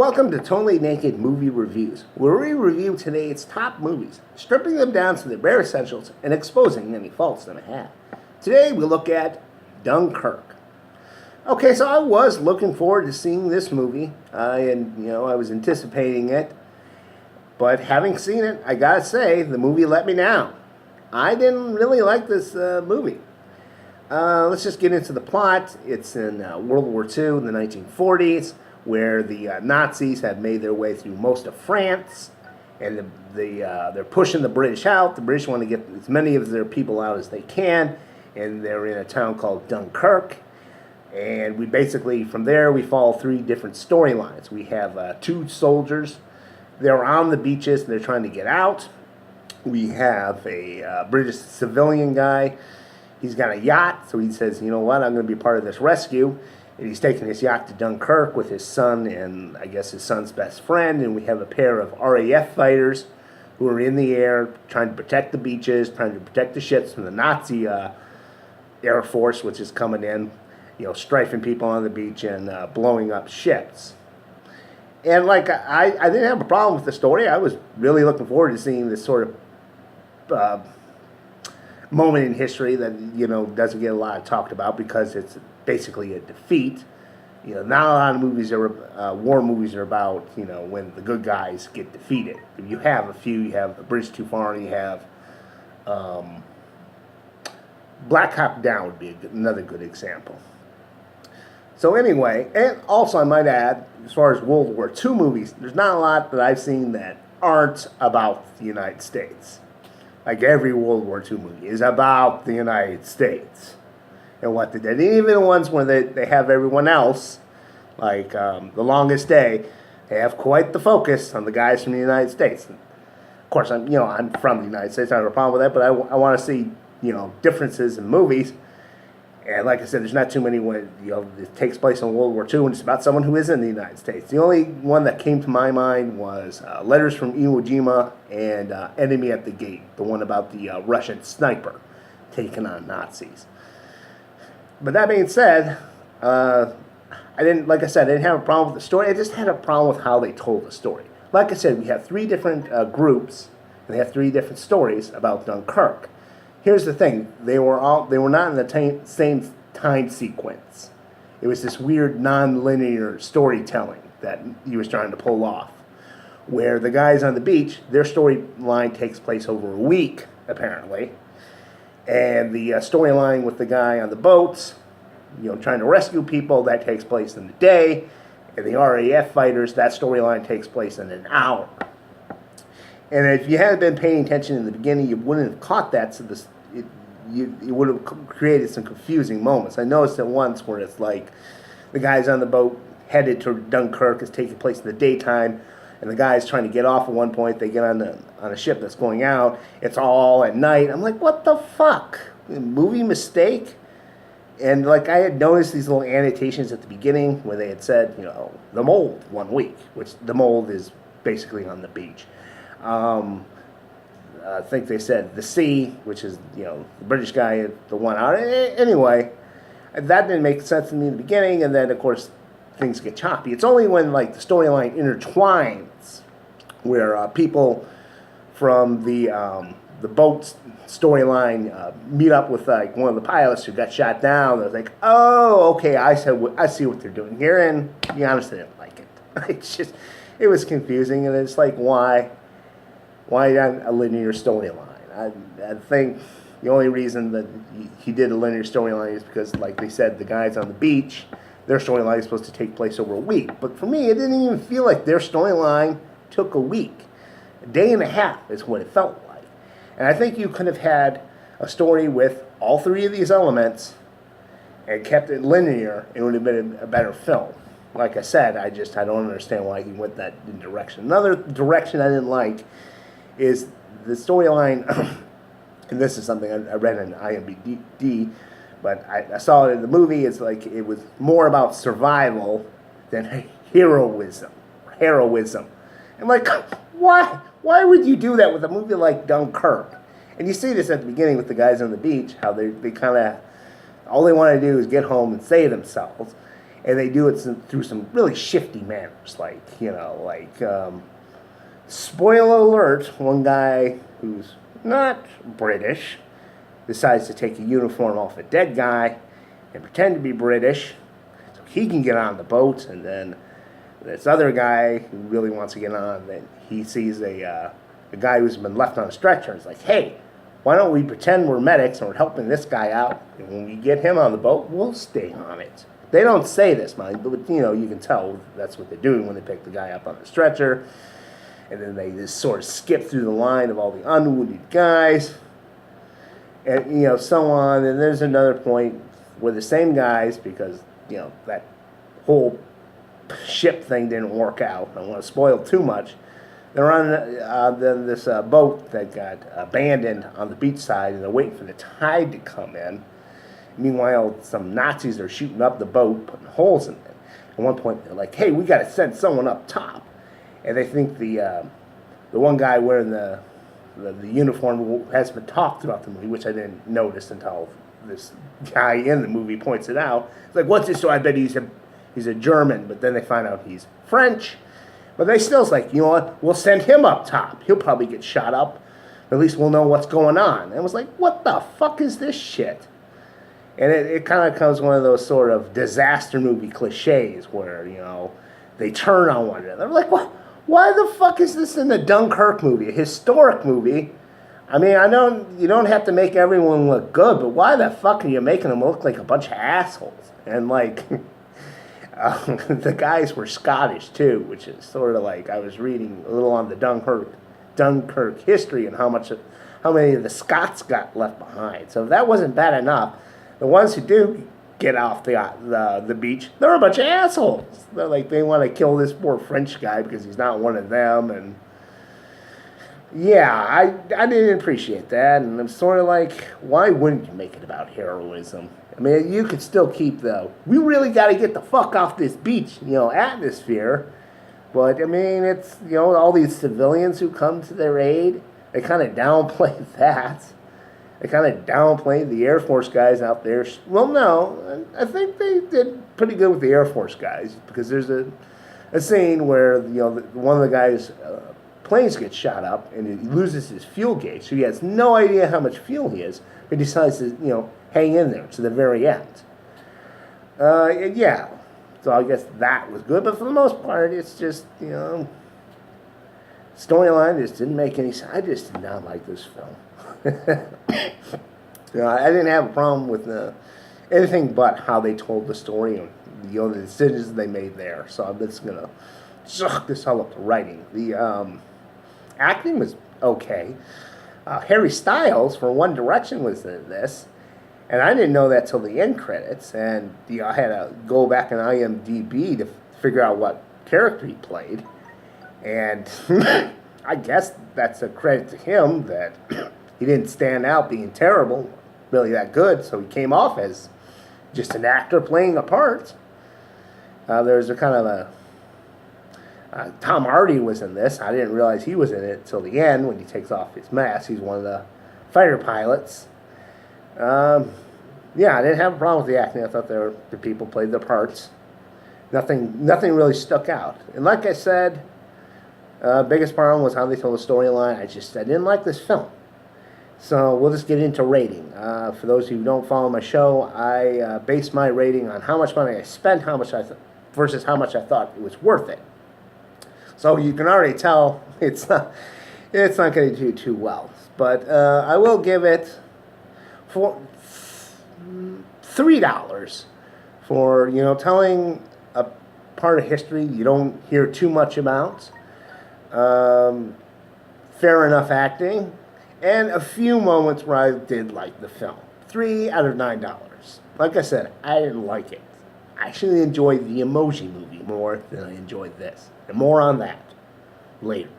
Welcome to Totally Naked Movie Reviews, where we review today's top movies, stripping them down to their bare essentials and exposing any faults they may have. Today we look at Dunkirk. Okay, so I was looking forward to seeing this movie, and I was anticipating it, but having seen it, I gotta say, the movie let me down. I didn't really like this movie. Let's just get into the plot. It's in World War II in the 1940s, where the Nazis have made their way through most of France, and they're pushing the British out. The British want to get as many of their people out as they can, and they're in a town called Dunkirk. And we basically, from there, we follow three different storylines. We have two soldiers. They're on the beaches, and they're trying to get out. We have a British civilian guy. He's got a yacht, so he says, you know what, I'm going to be part of this rescue. And he's taking his yacht to Dunkirk with his son and, I guess, his son's best friend. And we have a pair of RAF fighters who are in the air trying to protect the beaches, trying to protect the ships from the Nazi Air Force, which is coming in, strafing people on the beach and blowing up ships. And, I didn't have a problem with the story. I was really looking forward to seeing this sort of moment in history that, doesn't get a lot talked about because it's basically a defeat. Not a lot of movies war movies are about, when the good guys get defeated. You have a few. You have The Bridge Too Far, and you have Black Hawk Down would be another good example. So anyway, and also I might add, as far as World War II movies, there's not a lot that I've seen that aren't about the United States. Like every World War II movie is about the United States and what they did. Even the ones where they have everyone else, like The Longest Day, they have quite the focus on the guys from the United States. And of course, I'm from the United States. I don't have a problem with that, but I want to see differences in movies. And like I said, there's not too many when it takes place in World War II, and it's about someone who is in the United States. The only one that came to my mind was Letters from Iwo Jima and Enemy at the Gate, the one about the Russian sniper taking on Nazis. But that being said, I didn't have a problem with the story. I just had a problem with how they told the story. Like I said, we have three different groups, and they have three different stories about Dunkirk. Here's the thing: they were not in the same time sequence. It was this weird non-linear storytelling that he was trying to pull off. Where the guys on the beach, their storyline takes place over a week, apparently. And the storyline with the guy on the boats, trying to rescue people, that takes place in the day. And the RAF fighters, that storyline takes place in an hour. And if you hadn't been paying attention in the beginning, you wouldn't have caught that, so it would have created some confusing moments. I noticed it once where it's like the guys on the boat headed to Dunkirk is taking place in the daytime, and the guys trying to get off at one point, they get on a ship that's going out, it's all at night. I'm like, what the fuck? Movie mistake? And I had noticed these little annotations at the beginning where they had said, the mold 1 week, which the mold is basically on the beach. I think they said the sea, which is, the British guy, the one out. Anyway, that didn't make sense to me in the beginning, and then, of course, things get choppy. It's only when, the storyline intertwines where people from the boat storyline meet up with, one of the pilots who got shot down. They're like, oh, okay, I see what they're doing here, and to be honest, I didn't like it. It was confusing, and it's like, why not a linear storyline? I think the only reason that he did a linear storyline is because, like they said, the guys on the beach, their storyline is supposed to take place over a week. But for me, it didn't even feel like their storyline took a week. A day and a half is what it felt like. And I think you could have had a story with all three of these elements and kept it linear, it would have been a better film. Like I said, I don't understand why he went that direction. Another direction I didn't like is the storyline, and this is something I read in IMDb, but I saw it in the movie. It's like it was more about survival than heroism. I'm like, why? Why would you do that with a movie like Dunkirk? And you see this at the beginning with the guys on the beach, how they kind of, all they want to do is get home and save themselves. and they do it through some really shifty manners, like spoiler alert, one guy who's not British decides to take a uniform off a dead guy and pretend to be British so he can get on the boat, and then this other guy who really wants to get on, then he sees a guy who's been left on a stretcher and is like, hey, why don't we pretend we're medics and we're helping this guy out, and when we get him on the boat, we'll stay on it. They don't say this, mind, but you can tell that's what they're doing when they pick the guy up on the stretcher. And then they just sort of skip through the line of all the unwounded guys, and so on. And there's another point where the same guys, because that whole ship thing didn't work out. I don't want to spoil too much. They're on this boat that got abandoned on the beach side, and they're waiting for the tide to come in. Meanwhile, some Nazis are shooting up the boat, putting holes in it. At one point, they're like, "Hey, we got to send someone up top." And they think the one guy wearing the uniform has been talked throughout the movie, which I didn't notice until this guy in the movie points it out. It's like, what's this? So I bet he's a German, but then they find out he's French. But they still's like, you know what? We'll send him up top. He'll probably get shot up. At least we'll know what's going on. And it was like, what the fuck is this shit? And it kind of becomes one of those sort of disaster movie cliches where, they turn on one another. Like, what? Why the fuck is this in the Dunkirk movie, a historic movie? I mean, you don't have to make everyone look good, but why the fuck are you making them look like a bunch of assholes? And like, the guys were Scottish too, which is sort of like, I was reading a little on the Dunkirk history and how many of the Scots got left behind. So if that wasn't bad enough, the ones who do get off the beach, they're a bunch of assholes. They're like, they want to kill this poor French guy because he's not one of them. And yeah, I didn't appreciate that. And I'm sort of like, why wouldn't you make it about heroism? I mean, you could still keep we really got to get the fuck off this beach, atmosphere. But I mean, it's, all these civilians who come to their aid, they kind of downplay that. They kind of downplayed the Air Force guys out there. Well, no, I think they did pretty good with the Air Force guys, because there's a scene where one of the guys' planes gets shot up and he loses his fuel gauge, so he has no idea how much fuel he is, but he decides to hang in there to the very end. Yeah, so I guess that was good, but for the most part, it's just storyline just didn't make any sense. I just did not like this film. I didn't have a problem with anything but how they told the story and the decisions they made there. So I'm just gonna suck this all up to writing. The acting was okay. Harry Styles for One Direction was in this, and I didn't know that till the end credits. And I had to go back on IMDb to figure out what character he played, and I guess that's a credit to him that he didn't stand out being terrible, really that good, so he came off as just an actor playing a part. There's a kind of Tom Hardy was in this. I didn't realize he was in it till the end when he takes off his mask. He's one of the fighter pilots. Yeah, I didn't have a problem with the acting. I thought the people played their parts. Nothing really stuck out. And like I said, biggest problem was how they told the storyline. I didn't like this film. So we'll just get into rating. For those who don't follow my show, I base my rating on how much money I spent, versus how much I thought it was worth it. So you can already tell it's not going to do too well. But I will give it $3 for telling a part of history you don't hear too much about. Fair enough acting. And a few moments where I did like the film. 3 out of $9. Like I said, I didn't like it. I actually enjoyed the Emoji Movie more than I enjoyed this. And more on that later.